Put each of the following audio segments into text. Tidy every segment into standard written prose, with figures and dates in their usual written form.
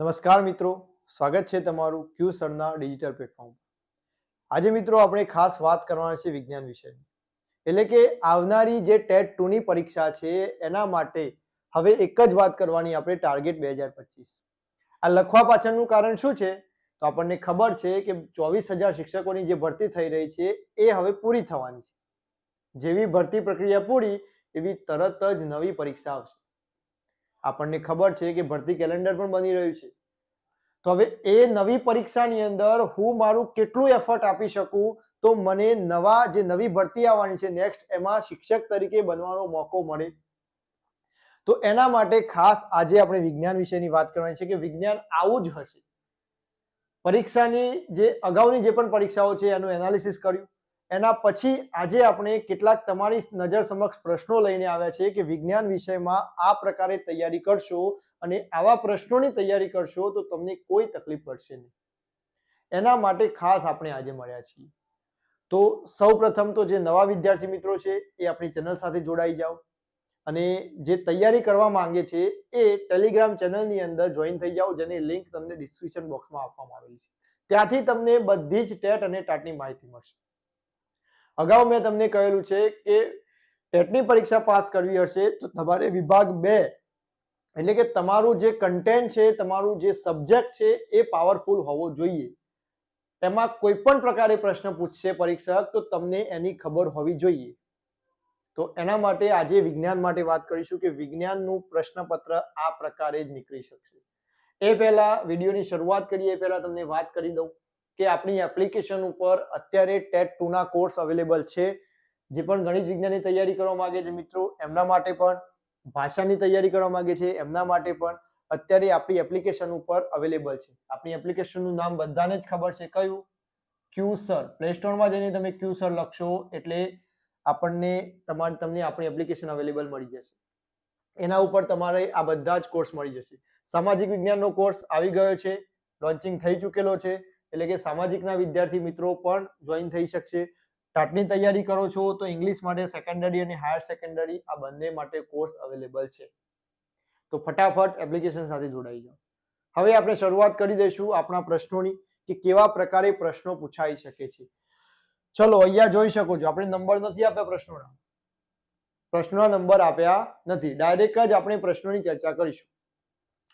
નમસ્કાર મિત્રો, સ્વાગત છે તમારું ક્યુ સરના ડિજિટલ પ્લેટફોર્મ. આજે મિત્રો આપણે ખાસ વાત કરવાના છે વિજ્ઞાન વિષયની. એટલે કે આવનારી જે ટેટ 2 ની પરીક્ષા છે એના માટે હવે એક જ વાત કરવાની આપણે ટાર્ગેટ 2025. આ લખવા પાછળનું કારણ શું છે? તો આપણને ખબર છે કે 24,000 શિક્ષકોની જે ભરતી થઈ રહી છે એ હવે પૂરી થવાની છે. જેવી ભરતી પ્રક્રિયા પૂરી એવી તરત જ નવી પરીક્ષા આવશે. આપણને ખબર છે કે ભરતી કેલેન્ડર પણ બની રહ્યું છે. તો હવે એ નવી પરીક્ષાની અંદર હું મારું કેટલું એફર્ટ આપી શકું તો મને નવી ભરતી આવવાની છે નેક્સ્ટ એમાં શિક્ષક તરીકે બનવાનો મોકો મળે. તો એના માટે ખાસ આજે આપણે વિજ્ઞાન વિષયની વાત કરવાની છે કે વિજ્ઞાન આવું જ હશે. પરીક્ષાની જે અગાઉની જે પણ પરીક્ષાઓ છે એનું એનાલિસિસ કર્યું. એના પછી આજે આપણે કેટલાક તમારી નજર સમક્ષ પ્રશ્નો લઈને આવ્યા છે કે વિજ્ઞાન વિષયમાં આ પ્રકારે તૈયારી કરશો અને આવા પ્રશ્નોની તૈયારી કરશો તો તમને કોઈ તકલીફ પડશે નહીં. એના માટે ખાસ આપણે આજે મળ્યા છીએ. તો સૌપ્રથમ તો જે નવા વિદ્યાર્થી મિત્રો છે એ આપણી ચેનલ સાથે જોડાઈ જાઓ અને જે તૈયારી કરવા માંગે છે એ ટેલિગ્રામ ચેનલની અંદર જોઈન થઈ જાઓ, જેની લિંક તમને ડિસ્ક્રિપ્શન બોક્સમાં આપવામાં આવેલી છે. ત્યાંથી તમને બધી જ ટેટ અને ટાટની માહિતી મળશે. અગાઉ મેં તમને કહેલું છે કે ટેટની પરીક્ષા પાસ કરવી હશે તો તમારે વિભાગ 2 એટલે કે તમારું જે કન્ટેન્ટ છે, તમારું જે સબ્જેક્ટ છે એ પાવરફુલ હોવો જોઈએ. એમાં કોઈ પણ પ્રકારે પ્રશ્ન પૂછશે પરીક્ષક તો તમને એની ખબર હોવી જોઈએ. તો એના માટે આજે વિજ્ઞાન માટે વાત કરીશું કે વિજ્ઞાનનું પ્રશ્નપત્ર આ પ્રકારે જ નીકળી શકશે. એ પહેલા વિડીયોની શરૂઆત કરીએ એ પહેલા તમને વાત કરી દઉં કે આપણી એપ્લિકેશન ઉપર અત્યારે ટેટ 2 ના કોર્સ અવેલેબલ છે. જે પણ ગણિત વિજ્ઞાનની તૈયારી કરવા માંગે છે મિત્રો એમના માટે પણ, ભાષાની તૈયારી કરવા માંગે છે એમના માટે પણ અત્યારે આપણી એપ્લિકેશન ઉપર અવેલેબલ છે. આપણી એપ્લિકેશનનું નામ બધાને જ ખબર છે, કયું? ક્યુસર. પ્લે સ્ટોરમાં જઈને તમે ક્યુસર લખશો એટલે તમને આપણી એપ્લિકેશન અવેલેબલ મળી જશે. એના ઉપર તમારે આ બધા જ કોર્સ મળી જશે. સામાજિક વિજ્ઞાનનો કોર્સ આવી ગયો છે, લોન્ચિંગ થઈ ચૂકેલો છે, એટલે કે સામાજિકના વિદ્યાર્થી મિત્રો પણ જોઈન થઈ શકશે. ટાટની તૈયારી કરો છો તો ઇંગ્લિશ માટે સેકન્ડરી અને હાયર સેકન્ડરી આ બંને માટે કોર્સ અવેલેબલ છે. તો ફટાફટ એપ્લિકેશન સાથે જોડાઈ જાઓ. હવે આપણે શરૂઆત કરી દઈશું આપણા પ્રશ્નોની કે કેવા પ્રકારે પ્રશ્નો પૂછાઈ શકે છે. ચલો અહીંયા જોઈ શકો છો આપણે નંબર નથી આપ્યા પ્રશ્નોના. પ્રશ્નોના નંબર આપ્યા નથી, ડાયરેક્ટ જ આપણે પ્રશ્નોની ચર્ચા કરીશું.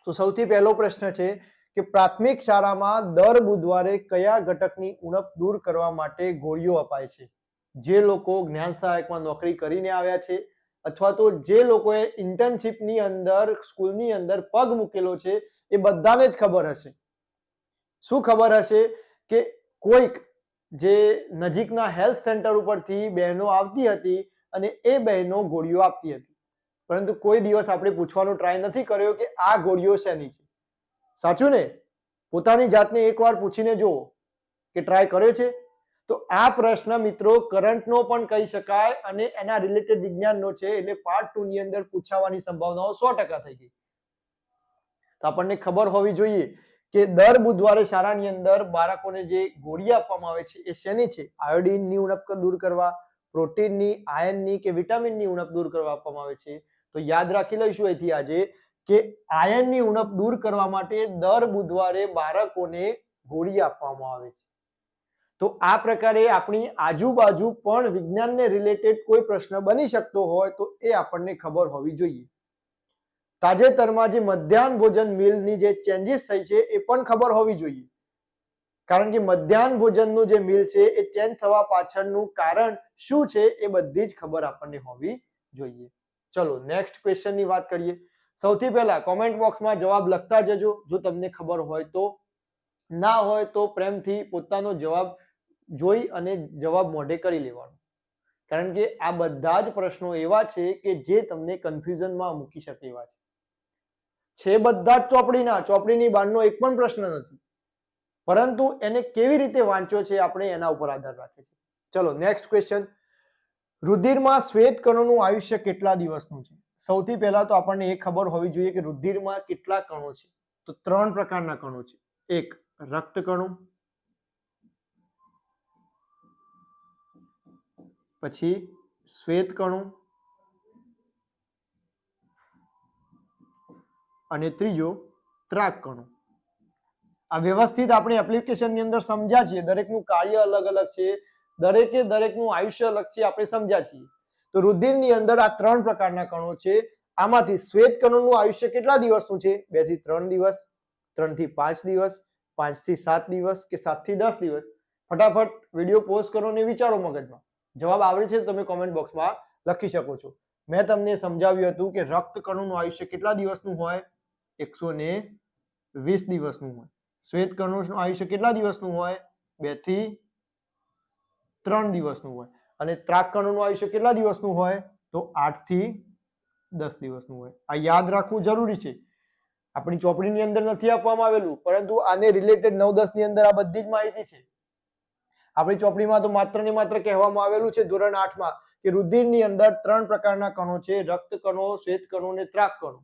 તો સૌથી પહેલો પ્રશ્ન છે કે પ્રાથમિક શાળામાં દર બુધવારે કયા ઘટકની ઉણપ દૂર કરવા માટે ગોળીઓ અપાય છે? જે લોકો જ્ઞાન સહાયકમાં નોકરી કરીને આવ્યા છે અથવા તો જે લોકોએ ઇન્ટર્નશિપની અંદર સ્કૂલની અંદર પગ મૂકેલો છે એ બધાને જ ખબર હશે. શું ખબર હશે કે કોઈક જે નજીકના હેલ્થ સેન્ટર ઉપરથી બહેનો આવતી હતી અને એ બહેનો ગોળીઓ આપતી હતી, પરંતુ કોઈ દિવસ આપણે પૂછવાનો ટ્રાય નથી કર્યો કે આ ગોળીઓ શેની છે. સાચું ને? પોતાની જાતને એકવાર પૂછીને જુઓ કે ટ્રાય કર્યો છે. તો આ પ્રશ્ન મિત્રો કરંટનો પણ કહી શકાય અને એના રિલેટેડ વિજ્ઞાનનો છે, એટલે પાર્ટ 2 ની અંદર પૂછાવાની સંભાવનાઓ 100% થઈ ગઈ. તો આપણને ખબર હોવી જોઈએ કે દર બુધવારે શાળાની અંદર બાળકોને જે ગોળી આપવામાં આવે છે એ શેની છે? આયોડિનની ઉણપ દૂર કરવા, પ્રોટીનની, આયર્નની કે વિટામિનની ઉણપ દૂર કરવા આપવામાં આવે છે. તો યાદ રાખી લઈશું અહીંથી આજે કે આયર્નની ઉણપ દૂર કરવા માટે દર બુધવારે બાળકોને ગોળી આપવામાં આવે છે. તો આ પ્રકારે આપણી આજુબાજુ પણ વિજ્ઞાનને રિલેટેડ કોઈ પ્રશ્ન બની શકતો હોય તો એ આપણને ખબર હોવી જોઈએ. તાજેતરમાં જે મધ્યાહન ભોજન મિલની જે ચેન્જીસ થઈ છે એ પણ ખબર હોવી જોઈએ, કારણ કે મધ્યાહન ભોજનનું જે મિલ છે એ ચેન્જ થવા પાછળનું કારણ શું છે એ બધી જ ખબર આપણને હોવી જોઈએ. ચલો નેક્સ્ટ ક્વેશ્ચનની વાત કરીએ. સૌથી પહેલા કોમેન્ટ બોક્સમાં જવાબ લખતા જજો જો તમને ખબર હોય તો. ના હોય તો પ્રેમથી પોતાનો જવાબ જોઈ અને જવાબ મોઢે કરી લેવાનો, કારણ કે આ બધા જ પ્રશ્નો એવા છે કે જે તમને કન્ફ્યુઝનમાં મૂકી શકે એવા છે. બધા જ ચોપડીની બહારનો એક પણ પ્રશ્ન નથી, પરંતુ એને કેવી રીતે વાંચો છે આપણે એના ઉપર આધાર રાખે છે. ચલો નેક્સ્ટ ક્વેશ્ચન. રુધિરમાં શ્વેત કણોનું આયુષ્ય કેટલા દિવસનું છે? સૌથી પહેલા તો આપણને એ ખબર હોવી જોઈએ કે રુધિરમાં કેટલા કણો છે. તો 3 પ્રકારના કણો છે. એક રક્તકણો, પછી શ્વેત કણો અને ત્રીજો ત્રાક કણો. આ વ્યવસ્થિત આપણે એપ્લિકેશનની અંદર સમજ્યા છીએ, દરેકનું કાર્ય અલગ અલગ છે, દરેકે દરેકનું આયુષ્ય અલગ છે, આપણે સમજ્યા છીએ. તો રુધિરની અંદર આ 3 પ્રકારના કણો છે. આમાંથી શ્વેત કણોનું આયુષ્ય કેટલા દિવસનું છે? 2 થી 3 દિવસ, 3 થી 5 દિવસ, 5 થી 7 દિવસ કે 7 થી 10 દિવસ. ફટાફટ વિડીયો પોઝ કરો અને વિચારો મગજમાં. જવાબ આવડે છે તો તમે કોમેન્ટ બોક્સમાં લખી શકો છો. મેં તમને સમજાવ્યું હતું કે રક્ત કણોનું આયુષ્ય કેટલા દિવસનું હોય? 120 દિવસનું હોય. શ્વેત કણોનું આયુષ્ય કેટલા દિવસનું હોય? 2 થી 3 દિવસનું હોય. અને ત્રાક કણોનું આયુષ્ય કેટલા દિવસનું હોય? તો 8 થી 10 દિવસનું હોય. આ યાદ રાખવું જરૂરી છે. આપણી ચોપડીની અંદર નથી આપવામાં આવેલું, પરંતુ આને રિલેટેડ 9-10 ની અંદર આ બધી જ માહિતી છે. આપણી ચોપડીમાં તો માત્ર ને માત્ર કહેવામાં આવેલું છે ધોરણ 8 માં કે રુધિરની અંદર 3 પ્રકારના કણો છે, રક્ત કણો, શ્વેત કણો અને ત્રાક કણો,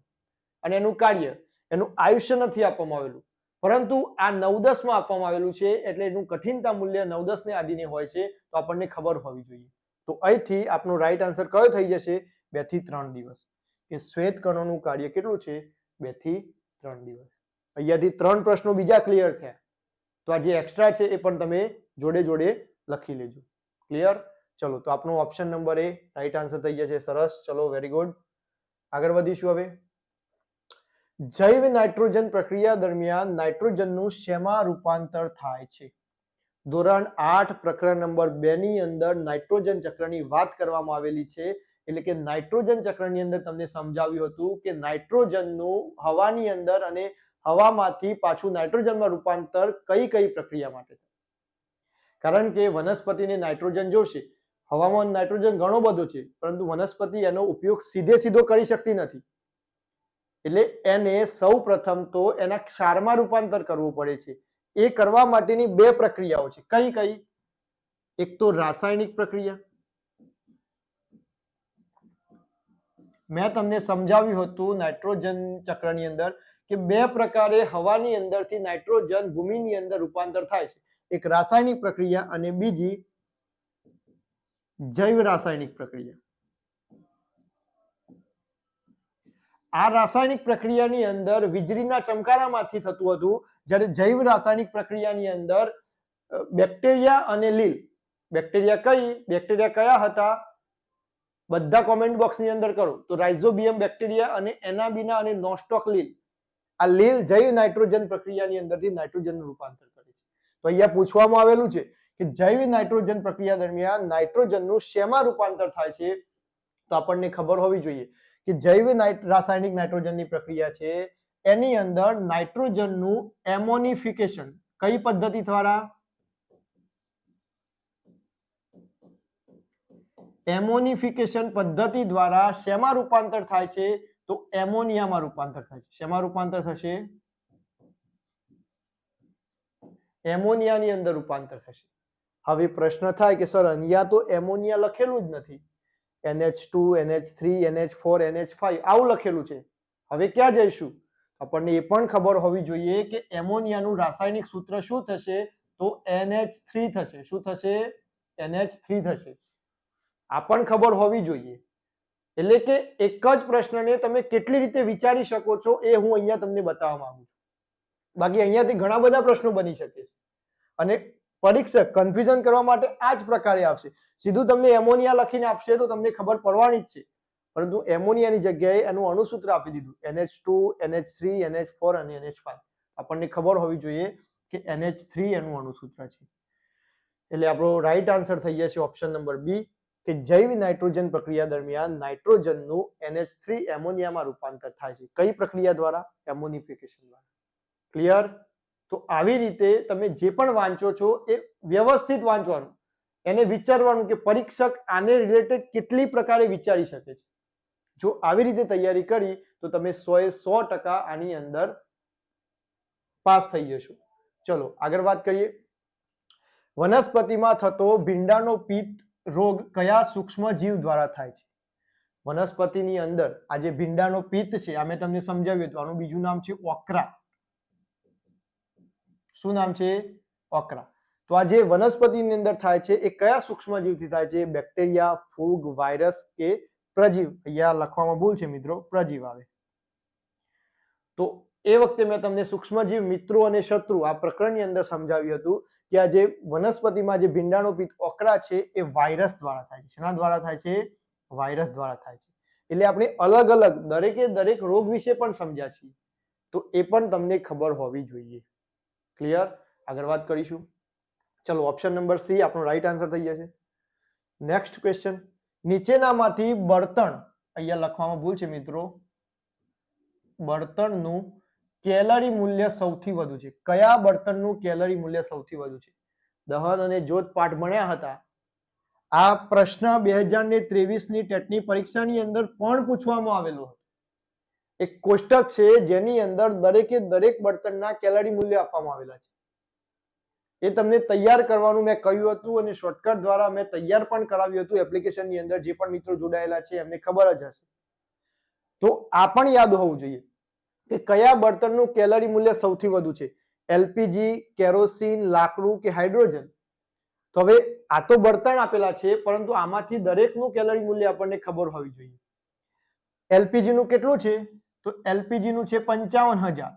અને એનું કાર્ય, એનું આયુષ્ય નથી આપવામાં આવેલું, પરંતુ આ 9-10 માં આપવામાં આવેલું છે, એટલે એનું કઠિનતા મૂલ્ય 9-10 ને આધીને હોય છે. તો આપણને ખબર હોવી જોઈએ. તો અહીંથી આપનો રાઈટ આન્સર કયો થઈ જશે? 2 થી 3 દિવસ. કે શ્વેત કણોનું કાર્ય કેટલું છે? 2 થી 3 દિવસ. અહીંયાથી 3 પ્રશ્નો બીજા ક્લિયર થયા. તો આ જે એક્સ્ટ્રા છે એ પણ તમે જોડે જોડે લખી લેજો. ક્લિયર? ચલો, તો આપનો ઓપ્શન નંબર એ રાઈટ આન્સર થઈ જશે. સરસ, ચલો, વેરી ગુડ. આગળ વધીશું હવે. જૈવ નાઇટ્રોજન પ્રક્રિયા દરમિયાન નાઇટ્રોજનનું શેમાં રૂપાંતર થાય છે? ધોરણ 8 પ્રકરણ નંબર 2 ની અંદર નાઇટ્રોજન ચક્રની વાત કરવામાં આવેલી છે. એટલે કે નાઇટ્રોજન ચક્રની અંદર તમને સમજાવ્યું હતું કે નાઇટ્રોજનનું હવાની અંદર અને હવામાંથી પાછું નાઇટ્રોજનમાં રૂપાંતર કઈ કઈ પ્રક્રિયા માટે થાય. કારણ કે વનસ્પતિને નાઇટ્રોજન જોશે. હવામાં નાઇટ્રોજન ઘણો બધો છે, પરંતુ વનસ્પતિ એનો ઉપયોગ સીધો કરી શકતી નથી. એટલે એને સૌ પ્રથમ તો એના ક્ષારમાં રૂપાંતર કરવું પડે છે. એ કરવા માટેની 2 પ્રક્રિયાઓ છે. કઈ કઈ? એક તો રાસાયણિક પ્રક્રિયા. મેં તમને સમજાવ્યું હતું નાઇટ્રોજન ચક્રની અંદર કે 2 પ્રકારે હવાની અંદરથી નાઇટ્રોજન ભૂમિની અંદર રૂપાંતર થાય છે. એક રાસાયણિક પ્રક્રિયા અને બીજી જૈવ રાસાયણિક પ્રક્રિયા. આ રાસાયણિક પ્રક્રિયાની અંદર વીજળીના ચમકારામાંથી થતું હતું, જ્યારે જૈવ રાસાયણિક પ્રક્રિયાની અંદર બેક્ટેરિયા અને લીલ. બેક્ટેરિયા કયા હતા? બધા કોમેન્ટ બોક્સની અંદર કરો. તો રાઇઝોબિયમ બેક્ટેરિયા અને એનાબિના અને નોસ્ટોક લીલ. આ લીલ જૈવ નાઇટ્રોજન પ્રક્રિયાની અંદરથી નાઇટ્રોજનનું રૂપાંતર કરે છે. તો અહીંયા પૂછવામાં આવેલું છે કે જૈવ નાઇટ્રોજન પ્રક્રિયા દરમિયાન નાઇટ્રોજનનું શેમાં રૂપાંતર થાય છે? તો આપણને ખબર હોવી જોઈએ કે જૈવ રાસાયણિક નાઇટ્રોજનની પ્રક્રિયા છે, એની અંદર નાઇટ્રોજનનું એમોનિફિકેશન કઈ પદ્ધતિ દ્વારા? એમોનિફિકેશન પદ્ધતિ દ્વારા શેમાં રૂપાંતર થાય છે? તો એમોનિયામાં રૂપાંતર થાય છે. શેમાં રૂપાંતર થશે? એમોનિયાની અંદર રૂપાંતર થશે. હવે પ્રશ્ન થાય કે સર અહીંયા તો એમોનિયા લખેલું જ નથી. NH2, NH3, NH4, NH5 આવું લખેલું છે. હવે ક્યાં જઈશું? આપણને એ પણ ખબર હોવી જોઈએ કે એમોનિયાનું રાસાયણિક સૂત્ર શું થશે? તો NH3 થશે. શું થશે? NH3 થશે. આ પણ ખબર હોવી જોઈએ. એટલે કે એક જ પ્રશ્નને તમે કેટલી રીતે વિચારી શકો છો એ હું અહીંયા તમને બતાવવા માંગુ છું. બાકી અહીંયાથી ઘણા બધા પ્રશ્નો બની શકે છે અને પરીક્ષક કન્ફ્યુઝન કરવા માટે આ જ પ્રકારે આપશે. સીધું તમને એમોનિયા લખીને આપશે તો તમને ખબર પડવાની જ છે, પરંતુ એમોનિયાની જગ્યાએ એનું અણુસૂત્ર આપી દીધું NH2, NH3, NH4 અને NH5. આપણને ખબર હોવી જોઈએ કે NH3 એનું અણુસૂત્ર છે. એટલે આપણો રાઈટ આન્સર થઈ જશે ઓપ્શન નંબર બી કે જૈવ નાઇટ્રોજન પ્રક્રિયા દરમિયાન નાઇટ્રોજનનું NH3 એમોનિયામાં રૂપાંતર થાય છે. કઈ પ્રક્રિયા દ્વારા? એમોનિફિકેશન દ્વારા. ક્લિયર? તો આવી રીતે તમે જે પણ વાંચો છો એ વ્યવસ્થિત વાંચવાનું, એને વિચારવાનું કે પરીક્ષક આને રિલેટેડ કેટલી પ્રકારે વિચારી શકે છે. જો આવી રીતે તૈયારી કરી તો તમે 100% આની અંદર પાસ થઈ જશો. ચલો આગળ વાત કરીએ. વનસ્પતિમાં થતો ભીંડાનો પિત્ત રોગ કયા સૂક્ષ્મ જીવ દ્વારા થાય છે? વનસ્પતિની અંદર આ જે ભીંડાનો પિત્ત છે, આ મેં તમને સમજાવ્યું હતું. આનું બીજું નામ છે ઓકરા. શું નામ છે? ઓકરા. તો આ જે વનસ્પતિની અંદર થાય છે એ કયા સૂક્ષ્મ જીવથી થાય છે? બેક્ટેરિયા, ફૂગ, વાયરસ કે પ્રજીવ? અહીંયા લખવામાં ભૂલ છે મિત્રો, પ્રજીવ આવે. તો એ વખતે મેં તમને સૂક્ષ્મજીવ મિત્રો અને શત્રુ આ પ્રકરણની અંદર સમજાવ્યું હતું કે આ જે વનસ્પતિમાં જે ભીંડાણુ પિત્ત ઓકરા છે એ વાયરસ દ્વારા થાય છે. શેના દ્વારા થાય છે? વાયરસ દ્વારા થાય છે. એટલે આપણે અલગ અલગ દરેકે દરેક રોગ વિશે પણ સમજ્યા છીએ, તો એ પણ તમને ખબર હોવી જોઈએ. ક્લિયર? આગળ વાત કરીશું. ચલો, ઓપ્શન નંબર સી આપણો રાઈટ આન્સર થઈ જશે. નેક્સ્ટ ક્વેશ્ચન, નીચેનામાંથી બળતણ, અહીંયા લખવામાં ભૂલ છે મિત્રો, બળતણનું કેલરી મૂલ્ય સૌથી વધુ છે. કયા બળતણનું કેલરી મૂલ્ય સૌથી વધુ છે? દહન અને જોત પાઠ ભણ્યા હતા. આ પ્રશ્ન 2023 ની ટેટની પરીક્ષાની અંદર પણ પૂછવામાં આવેલો હતો. એક કોષ્ટક છે જેની અંદર દરેકે દરેક બળતણના કેલરી મૂલ્ય આપવામાં આવેલા છે. એ તમને તૈયાર કરવાનું મેં કહ્યું હતું અને શોર્ટકટ દ્વારા મેં તૈયાર પણ કરાવ્યું હતું એપ્લિકેશનની અંદર. જે પણ મિત્રો જોડાયેલા છે એમને ખબર જ હશે. તો આ પણ યાદ હોવું જોઈએ કે કયા બળતણનું કેલરી મૂલ્ય સૌથી વધુ છે, એલપીજી, કેરોસીન, લાકડું કે હાઇડ્રોજન. તો હવે આ તો બળતણ આપેલા છે, પરંતુ આમાંથી દરેકનું કેલરી મૂલ્ય આપણને ખબર હોવી જોઈએ. એલપીજી નું કેટલું છે? તો એલપીજી નું છે 55,000.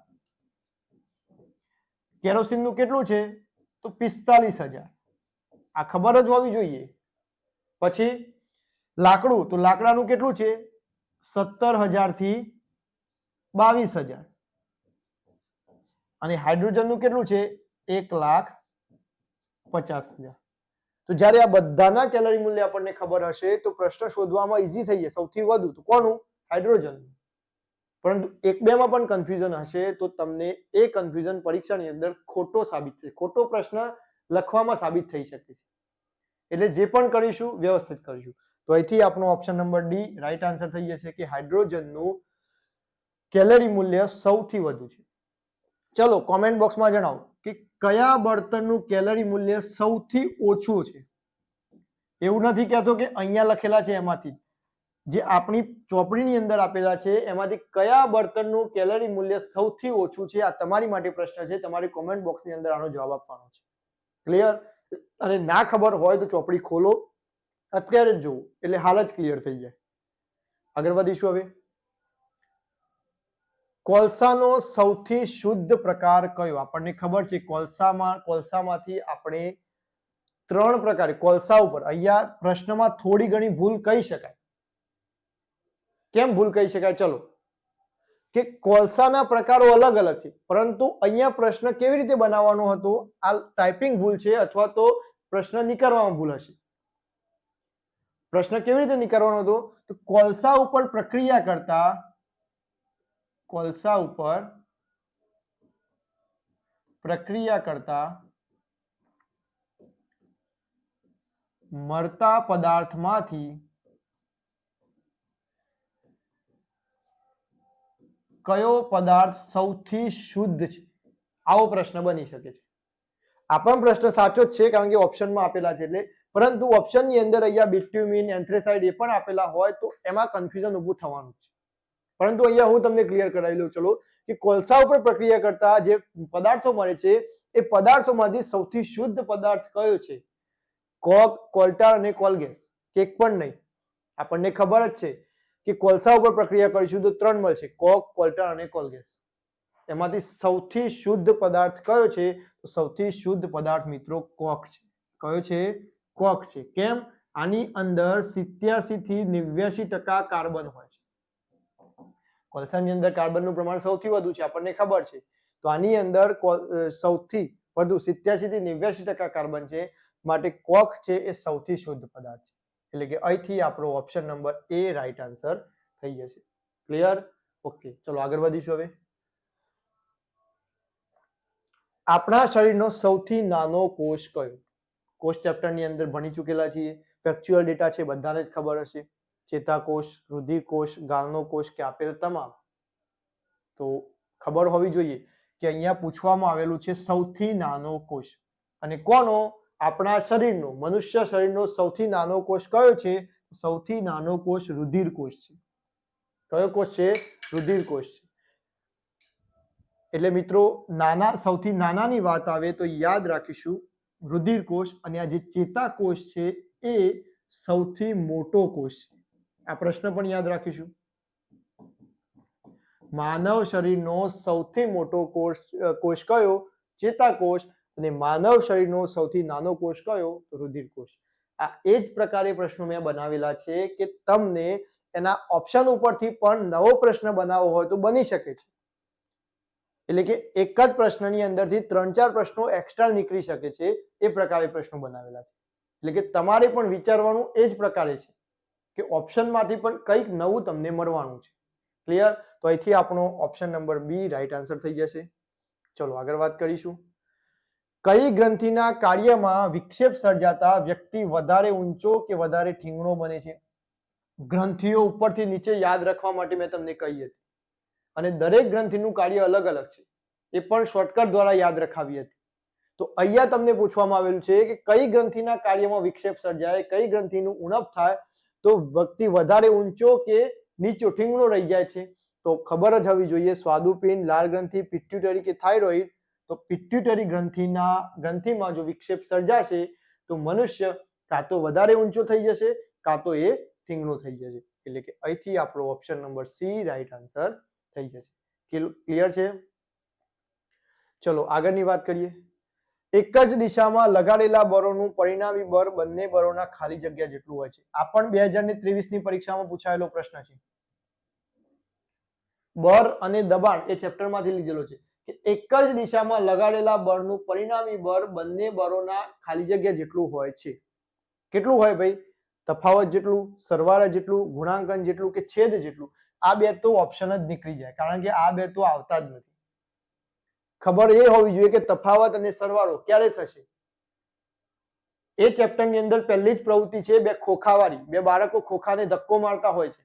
કેરોસીન નું કેટલું છે? તો 45,000. આ ખબર જ હોવી જોઈએ. પછી લાકડું, તો લાકડાનું કેટલું છે? 17,000 થી 22,000. અને હાઇડ્રોજન નું કેટલું છે? 1,50,000. તો જ્યારે આ બધાના કેલરી મૂલ્ય આપણને ખબર હશે તો પ્રશ્ન શોધવામાં ઈઝી થઈ જાય. સૌથી વધુ તો કોનું? હાઇડ્રોજન. પરંતુ એક બે માં પણ કન્ફ્યુઝન હશે તો તમને એ કન્ફ્યુઝન પરીક્ષાની અંદર ખોટો સાબિત થશે, ખોટો પ્રશ્ન લખવામાં સાબિત થઈ શકે છે. એટલે જે પણ કરીશું વ્યવસ્થિત કરીશું. તો અહીંથી આપણો option number D right answer થઈ જશે કે હાઇડ્રોજનનું કેલરી મૂલ્ય સૌથી વધુ છે. ચલો, કોમેન્ટ બોક્સમાં જણાવો કે કયા બળતણનું કેલરી મૂલ્ય સૌથી ઓછું છે. એવું નથી કહેતો કે અહીંયા લખેલા છે એમાંથી, જે આપણી ચોપડીની અંદર આપેલા છે એમાંથી કયા બળતણનું કેલરી મૂલ્ય સૌથી ઓછું છે. આ તમારી માટે પ્રશ્ન છે. તમારે કોમેન્ટ બોક્સની અંદર આનો જવાબ આપવાનો છે. ક્લિયર? અને ના ખબર હોય તો ચોપડી ખોલો, અત્યારે જ જોવું એટલે હાલ જ ક્લિયર થઈ જાય. આગળ વધીશું. હવે કોલસાનો સૌથી શુદ્ધ પ્રકાર કયો? આપણને ખબર છે કોલસામાંથી આપણે 3 પ્રકાર. કોલસા ઉપર અહીંયા પ્રશ્નમાં થોડી ઘણી ભૂલ કહી શકાય. કેમ ભૂલ કહી શકાય? ચલો, કે કોલસાના પ્રકારો અલગ અલગ છે, પરંતુ અહીંયા પ્રશ્ન કેવી રીતે બનાવવાનો હતો? આ ટાઈપિંગ ભૂલ છે અથવા તો પ્રશ્ન નીકળવામાં ભૂલ હશે. પ્રશ્ન કેવી રીતે નીકળવાનો હતો? તો કોલસા ઉપર પ્રક્રિયા કરતા મળતા પદાર્થમાંથી કયો પદાર્થ સૌથી શુદ્ધ છે? આવો પ્રશ્ન બની શકે છે. આ પણ પ્રશ્ન સાચો જ છે કારણ કે ઓપ્શનમાં આપેલા છે એટલે, પરંતુ ઓપ્શનની અંદર અહીંયા બિટ્યુમિન, એન્થ્રેસાઇડ એ પણ આપેલા હોય તો એમાં કન્ફ્યુઝન ઊભું થવાનું છે. પરંતુ અહીંયા હું તમને ક્લિયર કરાવી લઉં. ચલો, કે કોલસા ઉપર પ્રક્રિયા કરતા જે પદાર્થો મળે છે એ પદાર્થોમાંથી સૌથી શુદ્ધ પદાર્થ કયો છે? કોક, કોલ્ટાર અને કોલગેસ. કે એક પણ નહીં. આપણને ખબર જ છે કે કોલસા ઉપર પ્રક્રિયા કરીશું તો 3 મળશે, કોક, કોલ્ટાર અને કોલગેસ. એમાંથી સૌથી શુદ્ધ પદાર્થ કયો છે? તો સૌથી શુદ્ધ પદાર્થ મિત્રો કોક છે. કયો છે? કોક છે. કેમ? આની અંદર 87 થી 89% કાર્બન હોય છે. કોલસાની અંદર કાર્બનનું પ્રમાણ સૌથી વધુ છે, આપણને ખબર છે. તો આની અંદર સૌથી વધુ 87 થી 89% કાર્બન છે. માટે કોક છે એ સૌથી શુદ્ધ પદાર્થ છે. એટલે કે અહીંથી આપણો ઓપ્શન નંબર એ રાઈટ આન્સર થઈ જશે. ક્લિયર? ઓકે, ચલો આગળ વધીશું. હવે આપણા શરીરનો સૌથી નાનો કોષ કયો? કોષ ચેપ્ટરની અંદર ભણી ચૂકેલા છીએ. ફેક્ચ્યુઅલ ડેટા છે, બધાને જ ખબર હશે. ચેતાકોષ, રુધિરકોષ, ગાલનો કોષ કે આપેલ તમામ. તો ખબર હોવી જોઈએ કે અહીંયા પૂછવામાં આવેલું છે સૌથી નાનો કોષ. અને કોનો? આપણા શરીરનો, મનુષ્ય શરીરનો સૌથી નાનો કોષ કયો છે? સૌથી નાનો કોષ રુધિરકોષ છે. કયો કોષ છે? રુધિરકોષ છે. એટલે મિત્રો સૌથી નાનાની વાત આવે તો યાદ રાખીશું રુધિરકોષ. અને આ જે ચેતાકોષ છે એ સૌથી મોટો કોષ છે. આ પ્રશ્ન પણ યાદ રાખીશું. માનવ શરીરનો સૌથી મોટો કોષ કયો? ચેતાકોષ. અને માનવ શરીરનો સૌથી નાનો કોષ કયો? રુધિરકોષ. આ એ જ પ્રકારે પ્રશ્નો મેં બનાવેલા છે કે તમને એના ઓપ્શન ઉપરથી પણ નવો પ્રશ્ન બનાવવો હોય તો બની શકે છે. એટલે કે એક જ પ્રશ્નની અંદરથી 3-4 પ્રશ્નો એક્સ્ટ્રા નીકળી શકે છે, એ પ્રકારે પ્રશ્નો બનાવેલા છે. એટલે કે તમારે પણ વિચારવાનું એ જ પ્રકારે છે કે ઓપ્શનમાંથી પણ કંઈક નવું તમને મળવાનું છે. ક્લિયર? તો અહીંથી આપણો option number B right answer થઈ જશે. ચલો આગળ વાત કરીશું. કઈ ગ્રંથિના કાર્યમાં વિક્ષેપ સર્જાતા વ્યક્તિ વધારે ઊંચો કે વધારે ઠીંગણો બને છે? ગ્રંથિઓ ઉપરથી નીચે યાદ રાખવા માટે મેં તમને કહી હતી, અને દરેક ગ્રંથિનું કાર્ય અલગ અલગ છે, એ પણ શોર્ટકટ દ્વારા યાદ રખાવી હતી. તો અહીંયા તમને પૂછવામાં આવેલું છે કે કઈ ગ્રંથિના કાર્યમાં વિક્ષેપ સર્જાય, કઈ ગ્રંથિનું ઉણપ થાય તો વ્યક્તિ વધારે ઊંચો કે નીચો ઠીંગણો રહી જાય છે? તો ખબર જ હોવી જોઈએ, સ્વાદુપિંડ, લાળ ગ્રંથિ, પિટ્યુટરી કે થાઇરોઇડ. તો પિટ્યુટરી ગ્રંથિમાં જો વિક્ષેપ સર્જાશે તો મનુષ્ય કાં તો વધારે ઊંચો થઈ જશે કાં તો એ ઠીંગણો થઈ જશે. એટલે કે અહીંથી આપણો option number C right answer થઈ જશે. ક્લિયર છે? ચલો આગળની વાત કરીએ. એક જ દિશામાં લગાડેલા બળોનું પરિણામી બળ બંને બળોના ખાલી જગ્યા જેટલું હોય છે. આ પણ 2023 ની પરીક્ષામાં પૂછાયેલો પ્રશ્ન છે. બળ અને દબાણ એ ચેપ્ટરમાંથી લીધેલો છે કે એક જ દિશામાં લગાડેલા બળનું પરિણામી બળ બંને બળોના ખાલી જગ્યા જેટલું હોય છે. કેટલું હોય ભાઈ? તફાવત જેટલું, સરવાળા જેટલું, ગુણાંકન જેટલું કે છેદ જેટલું. આ બે તો ઓપ્શન જ નીકળી જાય, કારણ કે આ બે તો આવતા જ નથી. ખબર એ હોવી જોઈએ કે તફાવત અને સરવાળો ક્યારે થશે. એ ચેપ્ટરની અંદર પહેલી જ પ્રવૃત્તિ છે બે ખોખાવાળી. બે બાળકો ખોખાને ધક્કો મારતા હોય છે.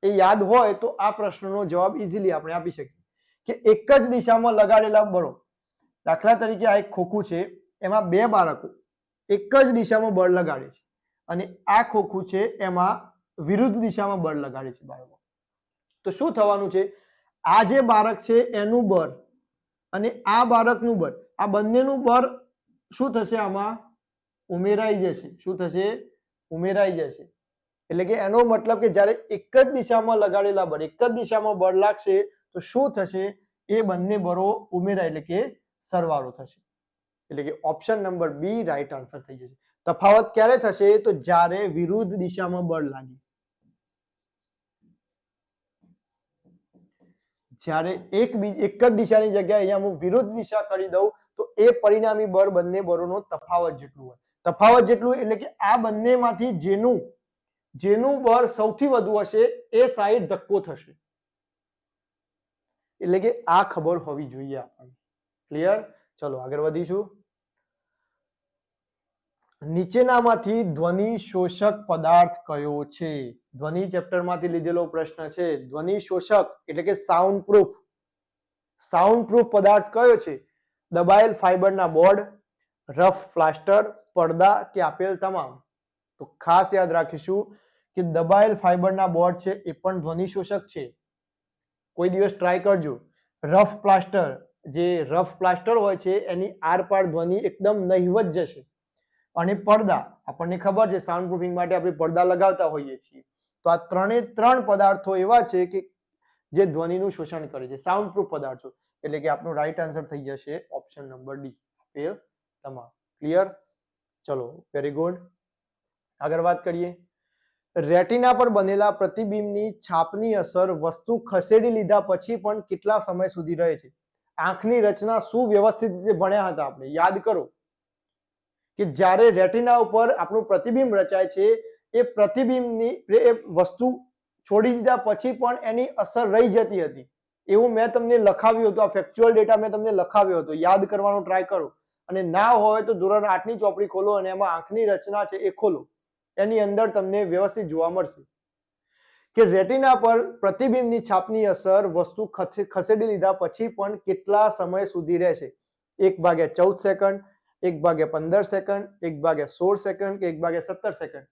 એ યાદ હોય તો આ પ્રશ્નનો જવાબ ઇઝીલી આપણે આપી શકીએ કે એક જ દિશામાં લગાડેલા બળો. દાખલા તરીકે આ એક ખોખું છે, એમાં બે બાળકો એક જ દિશામાં બળ લગાડે છે, અને આ ખોખું છે એમાં વિરુદ્ધ દિશામાં બળ લગાડે છે બાળકો. તો શું થવાનું છે? આ જે બાળક છે એનું બળ અને આ બાળકનું બળ, આ બંનેનું બળ શું થશે? આમાં ઉમેરાઈ જશે. શું થશે? ઉમેરાઈ જશે. એટલે કે એનો મતલબ કે જ્યારે એક જ દિશામાં લગાડેલા બળ, એક જ દિશામાં બળ લાગશે તો શું થશે? એ બંને બળો ઉમેરાય એટલે કે સરવાળો થશે. એટલે કે option number B right answer થઈ જશે. તફાવત ક્યારે થશે? તો જ્યારે વિરુદ્ધ દિશામાં બળ લાગે. જ્યારે એક જ દિશાની જગ્યાએ અહીંયા હું વિરુદ્ધ દિશા કરી દઉં તો એ પરિણામી બળ બંને બળોનો તફાવત જેટલું હોય. તફાવત જેટલું એટલે કે આ બંનેમાંથી જેનું બળ સૌથી વધુ હશે એ સાઈડ ધક્કો થશે. એટલે કે આ ખબર હોવી જોઈએ આપણને. ક્લિયર? ચલો આગળ વધીશું. નીચેનામાંથી ધ્વનિ શોષક પદાર્થ કયો છે? ધ્વનિ ચેપ્ટરમાંથી લીધેલો પ્રશ્ન છે. ધ્વનિ શોષક એટલે કે સાઉન્ડ પ્રૂફ. સાઉન્ડ પ્રૂફ પદાર્થ કયો છે? દબાયેલ ફાઈબરના બોર્ડ, રફ પ્લાસ્ટર, પડદા કે આપેલ તમામ. તો ખાસ યાદ રાખીશું કે દબાયેલ ફાઈબરના બોર્ડ છે એ પણ ધ્વનિ શોષક છે. કોઈ દિવસ ટ્રાય કરજો. રફ પ્લાસ્ટર, જે રફ પ્લાસ્ટર હોય છે એની આરપાર ધ્વનિ એકદમ નહિવત જશે. અને પડદા, આપણને ખબર છે સાઉન્ડ પ્રૂફિંગ માટે આપણે પડદા લગાવતા હોઈએ છીએ. તો આ ત્રણ પદાર્થો એવા છે કે જે ધ્વનિનું શોષણ કરે છે, સાઉન્ડ પ્રૂફ પદાર્થો. એટલે કે આપણો રાઈટ આન્સર થઈ જશે ઓપ્શન નંબર ડી, આપેલ તમામ. ક્લિયર? ચલો વેરી ગુડ. આગળ વાત કરીએ. રેટિના પર બનેલા પ્રતિબિંબની છાપની અસર વસ્તુ ખસેડી લીધા પછી પણ કેટલા સમય સુધી રહે છે? આંખની રચના સુવ્યવસ્થિત રીતે ભણ્યા હતા આપણે, યાદ કરો કે જ્યારે રેટિના ઉપર આપણું પ્રતિબિંબ રચાય છે એ પ્રતિબિંબની એ વસ્તુ છોડી દીધા પછી પણ એની અસર રહી જતી હતી. એવું મેં તમને લખાવ્યું હતું. આ ફેક્ચ્યુઅલ ડેટા મેં તમને લખાવ્યો હતો. યાદ કરવાનો ટ્રાય કરો, અને ના હોય તો ધોરણ 8 ની ચોપડી ખોલો અને એમાં આંખની રચના છે એ ખોલો. એની અંદર તમને વ્યવસ્થિત જોવા મળશે કે રેટિના પર પ્રતિબિંબની છાપની અસર વસ્તુ ખસેડી લીધા પછી પણ કેટલા સમય સુધી રહેશે? 1/14 સેકન્ડ, 1/15 સેકન્ડ, 1/16 સેકન્ડ કે 1/17 સેકન્ડ.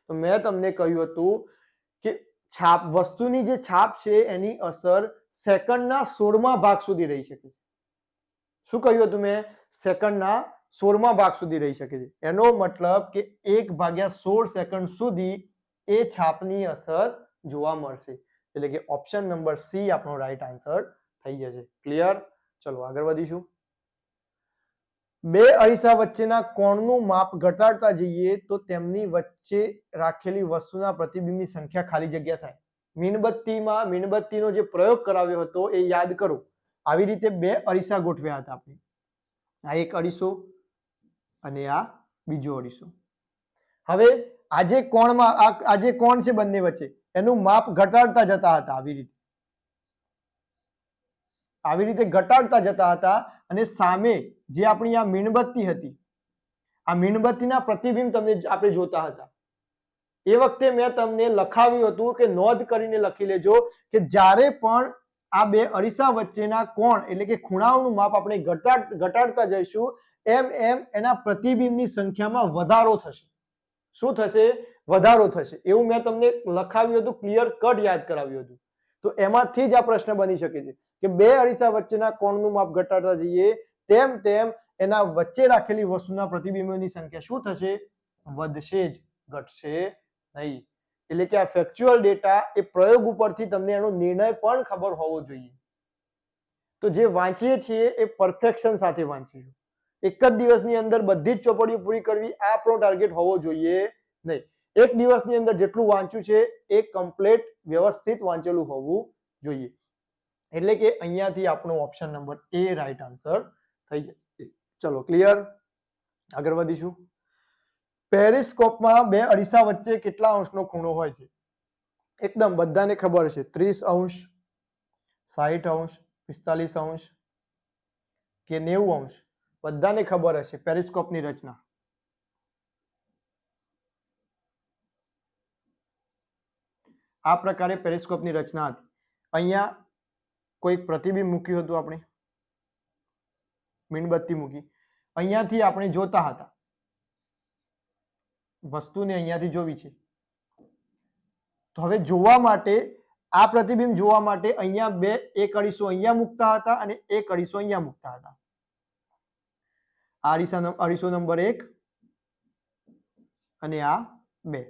તો મેં તમને કહ્યું હતું કે વસ્તુની જે છાપ છે એની અસર સેકન્ડના 16મા ભાગ સુધી રહી શકે છે. શું કહ્યું હતું મેં? સેકન્ડના 16મા ભાગ સુધી રહી શકે છે. એનો મતલબ કે 1/16 સેકન્ડ સુધી એ છાપની અસર જોવા મળશે. એટલે કે ઓપ્શન નંબર સી આપણો રાઈટ આન્સર થઈ જશે. ક્લિયર? ચલો આગળ વધીશું. બે અરીસા વચ્ચેના કોણનું માપ ઘટાડતા જઈએ તો તેમની વચ્ચે રાખેલી વસ્તુના પ્રતિબિંબની સંખ્યા ખાલી જગ્યા થાય. મીણબત્તીનો જે પ્રયોગ કરાવ્યો હતો એ યાદ કરો. આવી રીતે બે અરીસા ગોઠવ્યા હતા આપણે. આ એક અરીસો અને આ બીજો અરીસો. હવે આ જે કોણ છે બંને વચ્ચે એનું માપ ઘટાડતા જતા હતા આવી રીતે ઘટાડતા જતા હતા અને સામે જે આપણી આ મીણબત્તી હતી આ મીણબત્તીના પ્રતિબિંબ તમને આપણે જોતા હતા. એ વખતે મેં તમને લખાવ્યું હતું કે નોંધ કરીને લખી લેજો કે જ્યારે પણ આ બે અરીસા વચ્ચેના કોણ એટલે કે ખૂણાઓનું માપ આપણે ઘટાડતા જઈશું એમ એના પ્રતિબિંબની સંખ્યામાં વધારો થશે. શું થશે? વધારો થશે. એવું મેં તમને લખાવ્યું હતું, ક્લિયર કટ યાદ કરાવ્યું હતું. તો એમાંથી જ આ પ્રશ્ન બની શકે છે કે બે અરીસા વચ્ચેના કોણનું માપ ઘટાડતા જઈએ તેમ એના વચ્ચે રાખેલી વસ્તુના પ્રતિબિંબોની સંખ્યા શું થશે? વધશે જ, ઘટશે નહીં. એટલે કે આ ફેક્ચ્યુઅલ ડેટા એ પ્રયોગ ઉપરથી તમને એનો નિર્ણય પણ ખબર હોવો જોઈએ. તો જે વાંચીએ છીએ એ પરફેક્શન સાથે વાંચીશું. એક જ દિવસની અંદર બધી જ ચોપડીઓ પૂરી કરવી આ આપણો ટાર્ગેટ હોવો જોઈએ નહીં. એક દિવસની અંદર જેટલું વાંચ્યું છે એ કમ્પ્લીટ વ્યવસ્થિત વાંચેલું હોવું જોઈએ. એટલે કે અહીંયાથી આપણો ઓપ્શન નંબર એ રાઈટ આન્સર થઈ જાય. ચલો ક્લિયર? આગળ વધીશું. પેરિસ્કોપમાં બે અરીસા વચ્ચે કેટલા અંશનો ખૂણો હોય છે? એકદમ બધાને ખબર છે. 30 અંશ, 60 અંશ, 45 અંશ કે 90 અંશ. બધાને ખબર હશે પેરિસ્કોપની રચના. આ પ્રકારે પેરિસ્કોપની રચના હતી. અહીંયા કોઈ પ્રતિબિંબ મૂક્યું હતું, આપણે મીણબત્તી મૂકી, અહીંયાથી આપણે જોતા હતા વસ્તુને, અહીંયાથી જોવી છે. તો હવે જોવા માટે આ પ્રતિબિંબ જોવા માટે અહીંયા એક અરીસો અહીંયા મૂકતા હતા અને એક અરીસો અહીંયા મૂકતા હતા. આ અરીસો નંબર 1 અને આ 2.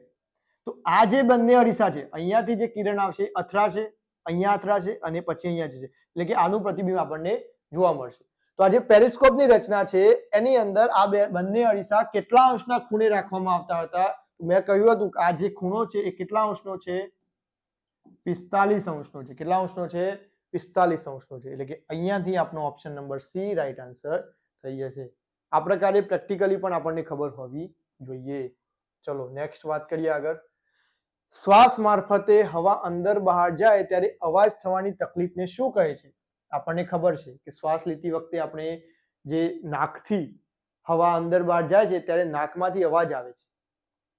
તો આ જે બંને અરીસા છે અહીંયાથી જે કિરણ આવશે અથડાશે, અહીંયા અથડાશે અને પછી અહીંયા જશે. એટલે કે આનું પ્રતિબિંબ આપણને જોવા મળશે. તો આ જે પેરિસ્કોપની રચના છે એની અંદર આ બંને અરીસા કેટલા અંશના ખૂણે રાખવામાં આવતા હતા? મેં કહ્યું હતું કે આ જે ખૂણો છે એ કેટલા અંશનો છે? 45 અંશનો છે. કેટલા અંશનો છે? 45 અંશનો છે. એટલે કે અહીંયાથી આપણો option number C right answer થઈ જશે. આ પ્રકારે પ્રેક્ટિકલી પણ આપણને ખબર હોવી જોઈએ. ચલો નેક્સ્ટ વાત કરીએ આગળ. શ્વાસ મારફતે હવા અંદર બહાર જાય ત્યારે અવાજ થવાની તકલીફને શું કહે છે? આપણને ખબર છે કે શ્વાસ લેતી વખતે આપણે જે નાકથી હવા અંદર બહાર જાય છે ત્યારે નાકમાંથી અવાજ આવે છે.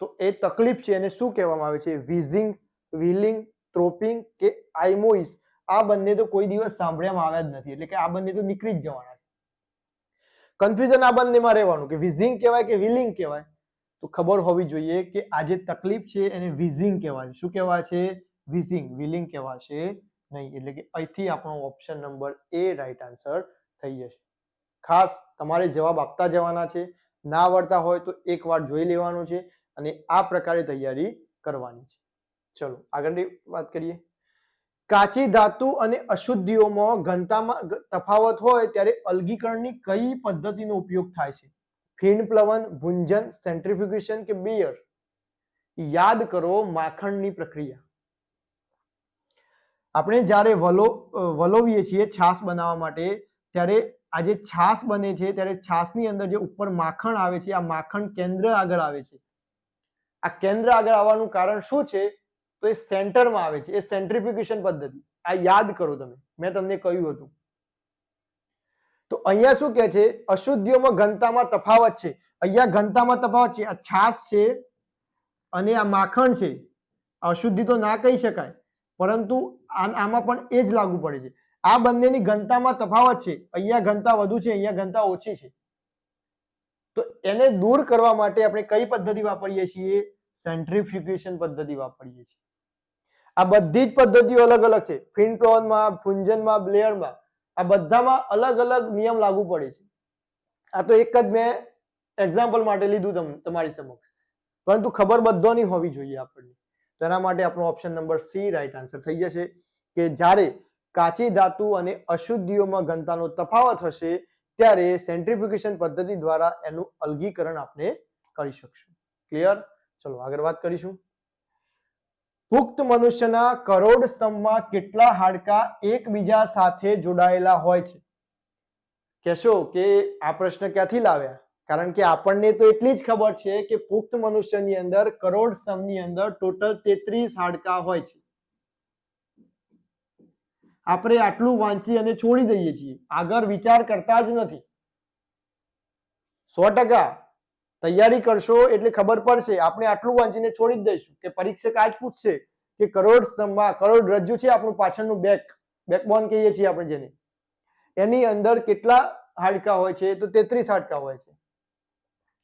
તો એ તકલીફ છે એને શું કહેવામાં આવે છે? વિઝિંગ, વ્હીલિંગ, ટ્રોપિંગ કે આઇમોઇસ. આ બંને તો કોઈ દિવસ સાંભળવામાં આવ્યા જ નથી. એટલે કે આ બંને તો નીકળી જ જવાના છે. કન્ફ્યુઝન આ બંનેમાં રહેવાનું કે વિઝિંગ કહેવાય કે વ્હીલિંગ કહેવાય. તો ખબર હોવી જોઈએ કે આ જે તકલીફ છે એને વિઝિંગ કહેવાય. શું કહેવાય છે? વિઝિંગ. વ્હીલિંગ કહેવાશે નહીં. એટલે કે અહીંથી આપણો ઓપ્શન નંબર એ રાઈટ આન્સર થઈ જશે. ખાસ તમારે જવાબ આપતા જવાના છે. ના આવડતા હોય તો એકવાર જોઈ લેવાનું છે અને આ પ્રકારે તૈયારી કરવાની છે. ચલો આગળની વાત કરીએ. કાચી ધાતુ અને અશુદ્ધિઓમાં ઘનતામાં તફાવત હોય ત્યારે અલગીકરણની કઈ પદ્ધતિનો ઉપયોગ થાય છે? ફીણ પ્લવન, ભુંજન, સેન્ટ્રીફ્યુગેશન કે બેયર? યાદ કરો માખણની પ્રક્રિયા. આપણે જ્યારે વલોવીએ છીએ છાશ બનાવવા માટે ત્યારે આ જે છાશ બને છે ત્યારે છાશની અંદર જે ઉપર માખણ આવે છે આ માખણ કેન્દ્ર આગળ આવે છે. આ કેન્દ્ર આગળ આવવાનું કારણ શું છે? તો એ સેન્ટરમાં આવે છે. એ સેન્ટ્રીફ્યુગેશન પદ્ધતિ. આ યાદ કરો તમે, મેં તમને કહ્યું હતું. તો અહીંયા શું કહે છે? અશુદ્ધિઓમાં ઘનતામાં તફાવત છે. અહીંયા ઘનતામાં તફાવત છે. આ છાશ છે અને આ માખણ છે. અશુદ્ધિ તો ના કહી શકાય પરંતુ આમાં પણ એ જ લાગુ પડે છે. આ બંનેની ઘનતામાં તફાવત છે. અહીંયા ઘનતા વધુ છે, અહીંયા ઘનતા ઓછી છે. તો એને દૂર કરવા માટે આપણે કઈ પદ્ધતિ વાપરીએ છીએ? સેન્ટ્રીફ્યુગેશન પદ્ધતિ વાપરીએ છીએ. આ બધી જ પદ્ધતિઓ અલગ અલગ છે. ફીણ પ્લવનમાં, ભુંજનમાં, બ્લેયરમાં આ બધામાં અલગ અલગ નિયમ લાગુ પડે છે. આ તો એક જ મેં એક્ઝામ્પલ માટે લીધું તમારી સમક્ષ, પરંતુ ખબર બધાની હોવી જોઈએ આપણને. તો એના માટે આપણો option number C right answer થઈ જશે કે જ્યારે કાચી ધાતુ અને અશુદ્ધિઓમાં ઘનતાનો તફાવત હશે ત્યારે સેન્ટ્રીફ્યુગેશન પદ્ધતિ દ્વારા એનું અલગીકરણ આપણે કરી શકશું. ક્લિયર? ચલો આગળ વાત કરીશું. પુખ્ત મનુષ્યના કરોડ સ્તંભમાં કેટલા હાડકાં એકબીજા સાથે જોડાયેલા હોય છે? કહેશો કે આ પ્રશ્ન ક્યાંથી લાવ્યા? કારણ કે આપણને તો એટલી જ ખબર છે કે પુખ્ત મનુષ્યની અંદર કરોડ સ્તંભની અંદર ટોટલ 33 હાડકાં હોય છે. આપણે આટલું વાંચી અને છોડી દઈએ છીએ, આગળ વિચાર કરતા જ નથી. 100% તૈયારી કરશો એટલે ખબર પડશે. આપણે આટલું વાંચીને છોડી જ દઈશું કે પરીક્ષક આજ પૂછશે કે કરોડ સ્તંભમાં કરોડરજ્જુ છે આપણું પાછળનું બેકબોન કહીએ છીએ આપણે જેને, એની અંદર કેટલા હાડકાં હોય છે? તો 33 હાડકાં હોય છે.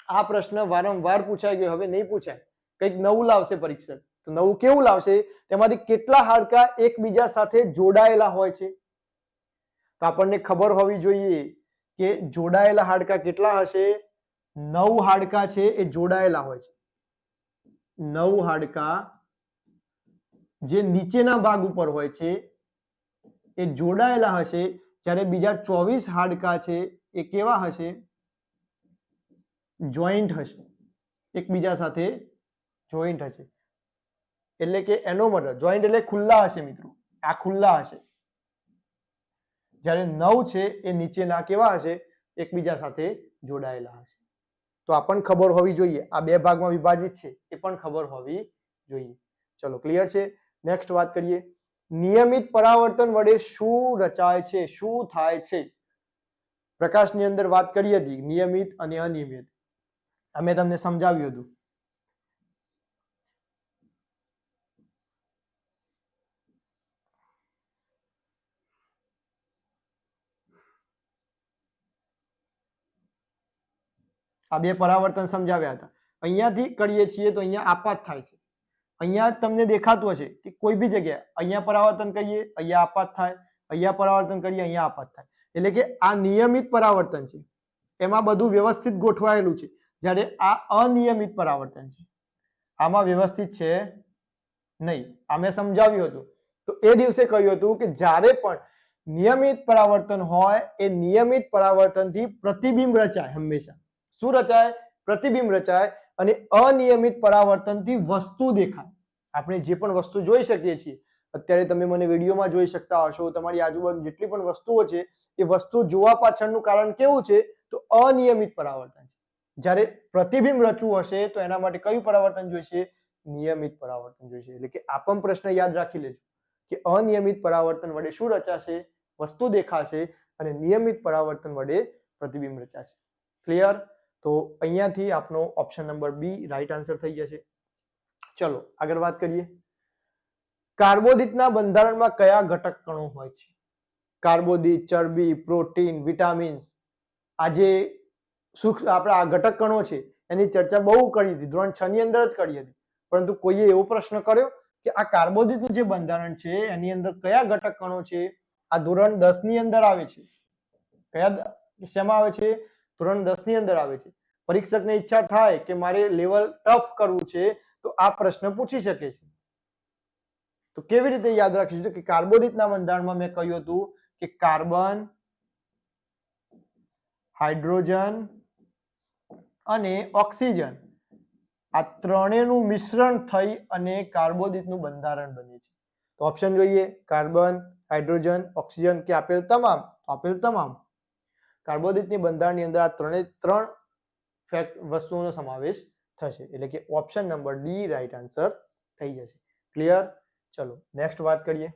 આ પ્રશ્ન વારંવાર પૂછાઈ ગયો, હવે નહીં પૂછાય, કંઈક નવું લાવશે પરીક્ષક. તો નવું કેવું લાવશે? તેમાંથી કેટલા હાડકાં એકબીજા સાથે જોડાયેલા હોય છે? તો આપણને ખબર હોવી જોઈએ કે જોડાયેલા હાડકાં કેટલા હશે? 9 હાડકાં છે એ જોડાયેલા હોય છે. 9 હાડકાં જે નીચેના ભાગ ઉપર હોય છે એ જોડાયેલા હશે, જ્યારે બીજા 24 હાડકાં છે એ કેવા હશે? જોઈન્ટ હશે, એકબીજા સાથે જોઈન્ટ હશે. એટલે કે એનો મતલબ જોઈન્ટ એટલે ખુલ્લા હશે મિત્રો, આ ખુલ્લા હશે. જ્યારે 9 છે એ નીચેના કેવા હશે? એકબીજા સાથે જોડાયેલા હશે. તો આ પણ ખબર હોવી જોઈએ. આ બે ભાગમાં વિભાજિત છે એ પણ ખબર હોવી જોઈએ. ચલો ક્લિયર છે? નેક્સ્ટ વાત કરીએ. નિયમિત પરાવર્તન વડે શું રચાય છે? શું થાય છે? પ્રકાશની અંદર વાત કરી હતી નિયમિત અને અનિયમિત. અમે તમને સમજાવ્યું હતું. આ બે પરાવર્તન સમજાવ્યા હતા. અહીંયાથી કરીએ છીએ તો અહીંયા આપાત થાય છે. અહીંયા તમને દેખાતું હશે કે કોઈ બી જગ્યાએ અહીંયા પરાવર્તન કરીએ, અહીંયા આપાત થાય, અહીંયા પરાવર્તન કરીએ, અહીંયા આપાત થાય. એટલે કે આ નિયમિત પરાવર્તન છે, એમાં બધું વ્યવસ્થિત ગોઠવાયેલું છે. જ્યારે આ અનિયમિત પરાવર્તન છે, આમાં વ્યવસ્થિત છે નહીં. આ મેં સમજાવ્યું હતું. તો એ દિવસે કહ્યું હતું કે જ્યારે પણ નિયમિત પરાવર્તન હોય એ નિયમિત પરાવર્તનથી પ્રતિબિંબ રચાય. હંમેશા શું રચાય? પ્રતિબિંબ રચાય. અને અનિયમિત પરાવર્તનથી વસ્તુ દેખાય. આપણે જે પણ વસ્તુ જોઈ શકીએ છીએ, અત્યારે તમે મને વિડીયોમાં જોઈ શકતા હશો, તમારી આજુબાજુ જેટલી પણ વસ્તુઓ છે એ વસ્તુ જોવા પાછળનું કારણ કેવું છે? તો અનિયમિત પરાવર્તન છે. જ્યારે પ્રતિબિંબ રચવું હશે તો એના માટે કયું પરાવર્તન જોઈશે? નિયમિત પરાવર્તન જોઈશે. એટલે કે આ પણ પ્રશ્ન યાદ રાખી લેજો કે અનિયમિત પરાવર્તન વડે શું રચાશે? વસ્તુ દેખાશે. અને નિયમિત પરાવર્તન વડે પ્રતિબિંબ રચાશે. ક્લિયર? તો અહીંયાથી આપનો option number B right answer થઈ જશે. ચલો આગળ વાત કરીએ. કાર્બોદિતના બંધારણમાં કયા ઘટક કણો હોય છે? કાર્બોદિત, ચરબી, પ્રોટીન, વિટામિન્સ. આજે આપણા આ ઘટક કણો છે એની ચર્ચા બહુ કરી હતી, ધોરણ 6 ની અંદર જ કરી હતી. પરંતુ કોઈએ એવો પ્રશ્ન કર્યો કે આ કાર્બોદિતનું જે બંધારણ છે એની અંદર કયા ઘટક કણો છે? આ ધોરણ 10 ની અંદર આવે છે. કયા શેમાં આવે છે? ધોરણ 10 ની અંદર આવે છે. પરીક્ષકને ઈચ્છા થાય કે મારે લેવલ ટફ કરવું છે તો આ પ્રશ્ન પૂછી શકે છે. તો કેવી રીતે યાદ રાખીશું કે કાર્બોદિતના બંધારણમાં મેં કહ્યું હતું કે કાર્બન, હાઇડ્રોજન અને ઓક્સિજન આ ત્રણેયનું મિશ્રણ થઈ અને કાર્બોદિતનું બંધારણ બને છે. તો ઓપ્શન જોઈએ. કાર્બન, હાઇડ્રોજન, ઓક્સિજન કે આપેલ તમામ? આપેલ તમામ. કાર્બોદિતની બંધારણની અંદર આ ત્રણ વસ્તુઓનો સમાવેશ થશે. એટલે કે option number D right answer થઈ જશે. ક્લિયર? ચલો નેક્સ્ટ વાત કરીએ.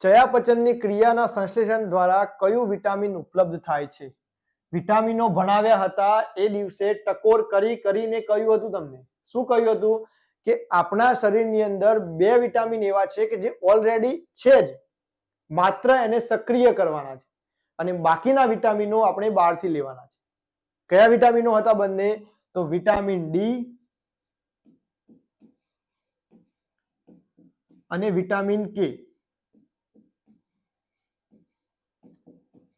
ચયાપચયની ક્રિયાના સંશ્લેષણ દ્વારા કયું વિટામિન ઉપલબ્ધ થાય છે? વિટામિનો ભણાવ્યા હતા એ દિવસે ટકોર કરીને કહ્યું હતું તમને. શું કહ્યું હતું? કે આપણા શરીરની અંદર 2 વિટામિન એવા છે કે જે ઓલરેડી છે જ, માત્ર એને સક્રિય કરવાના છે. અને બાકીના વિટામિનો આપણે બહારથી લેવાના છે. કયા વિટામિનો હતા બંને? તો વિટામિન ડી અને વિટામિન કે.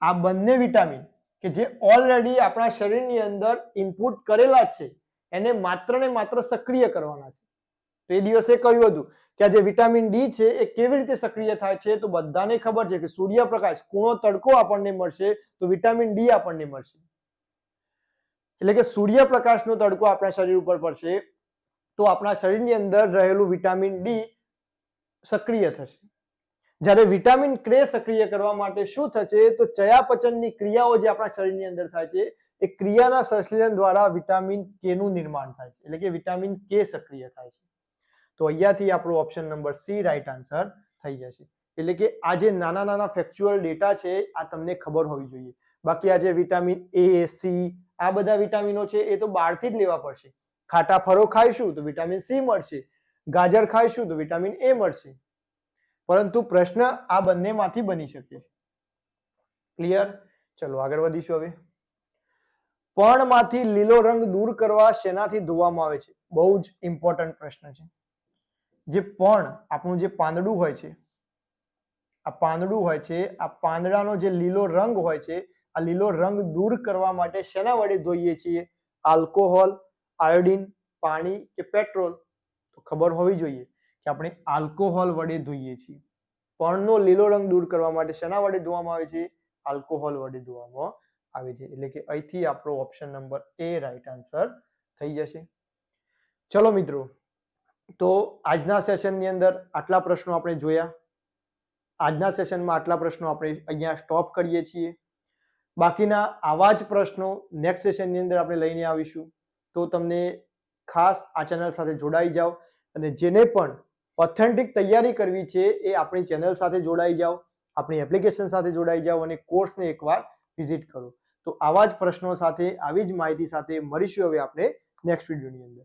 આ બંને વિટામિન કે જે ઓલરેડી આપણા શરીરની અંદર ઇનપુટ કરેલા છે, એને માત્ર ને માત્ર સક્રિય કરવાના છે. તો એ દિવસે કહ્યું હતું કે આ જે વિટામિન ડી છે એ કેવી રીતે સક્રિય થાય છે, તો બધાને ખબર છે કે સૂર્યપ્રકાશ, કૂણો તડકો આપણને મળશે તો વિટામિન ડી આપણને મળશે. એટલે કે સૂર્યપ્રકાશનો તડકો આપણા શરીર ઉપર પડશે તો આપણા શરીરની અંદર રહેલું વિટામિન ડી સક્રિય થશે. જ્યારે વિટામિન કે સક્રિય કરવા માટે શું થશે, તો ચયાપચયની ક્રિયાઓ જે આપણા શરીરની અંદર થાય છે એ ક્રિયાના સંશ્લેષણ દ્વારા વિટામિન કે નું નિર્માણ થાય છે, એટલે કે વિટામિન કે સક્રિય થાય છે. તો અહીંયાથી આપણો option number C right answer થઈ જશે. એટલે કે આ જે નાના નાના ફેક્ચ્યુઅલ ડેટા છે આ તમને ખબર હોવી જોઈએ. બાકી આ જે વિટામિન એ, સી, આ બધા વિટામિનો છે એ તો બહારથી જ લેવા પડશે. ખાટા ફળો ખાઈશું તો વિટામિન સી મળશે, ગાજર ખાઈશું તો વિટામિન એ મળશે. પરંતુ પ્રશ્ન આ બંનેમાંથી બની શકે છે. ક્લિયર? ચલો આગળ વધીશું. હવે પર્ણમાંથી લીલો રંગ દૂર કરવા શેનાથી ધોવામાં આવે છે? બહુ જ ઇમ્પોર્ટન્ટ પ્રશ્ન છે. જે પર્ણ, આપણું જે પાંદડું હોય છે, આ પાંદડું હોય છે, આ પાંદડાનો જે લીલો રંગ હોય છે, આ લીલો રંગ દૂર કરવા માટે શેના વડે ધોઈએ છીએ? આલ્કોહોલ, આયોડીન, પાણી કે પેટ્રોલ? તો ખબર હોવી જોઈએ કે આપણે આલ્કોહોલ વડે ધોઈએ છીએ. પર્ણનો લીલો રંગ દૂર કરવા માટે શેના વડે ધોવામાં આવે છે? આલ્કોહોલ વડે ધોવામાં આવે છે. એટલે કે અહીંથી આપણો ઓપ્શન નંબર એ રાઈટ આન્સર થઈ જશે. ચલો મિત્રો, તો આજના સેશનની અંદર આટલા પ્રશ્નો આપણે જોયા. આજના સેશનમાં આટલા પ્રશ્નો આપણે અહીંયા સ્ટોપ કરીએ છીએ. બાકીના આવા જ પ્રશ્નો નેક્સ્ટ સેશનની અંદર આપણે લઈને આવીશું. તો તમને ખાસ આ ચેનલ સાથે જોડાઈ જાઓ અને જેને પણ ઓથેન્ટિક તૈયારી કરવી છે એ આપણી ચેનલ સાથે જોડાઈ જાઓ, આપણી એપ્લિકેશન સાથે જોડાઈ જાઓ અને કોર્સને એકવાર વિઝિટ કરો. તો આવા જ પ્રશ્નો સાથે, આવી જ માહિતી સાથે મળીશું હવે આપણે નેક્સ્ટ વિડીયોની અંદર.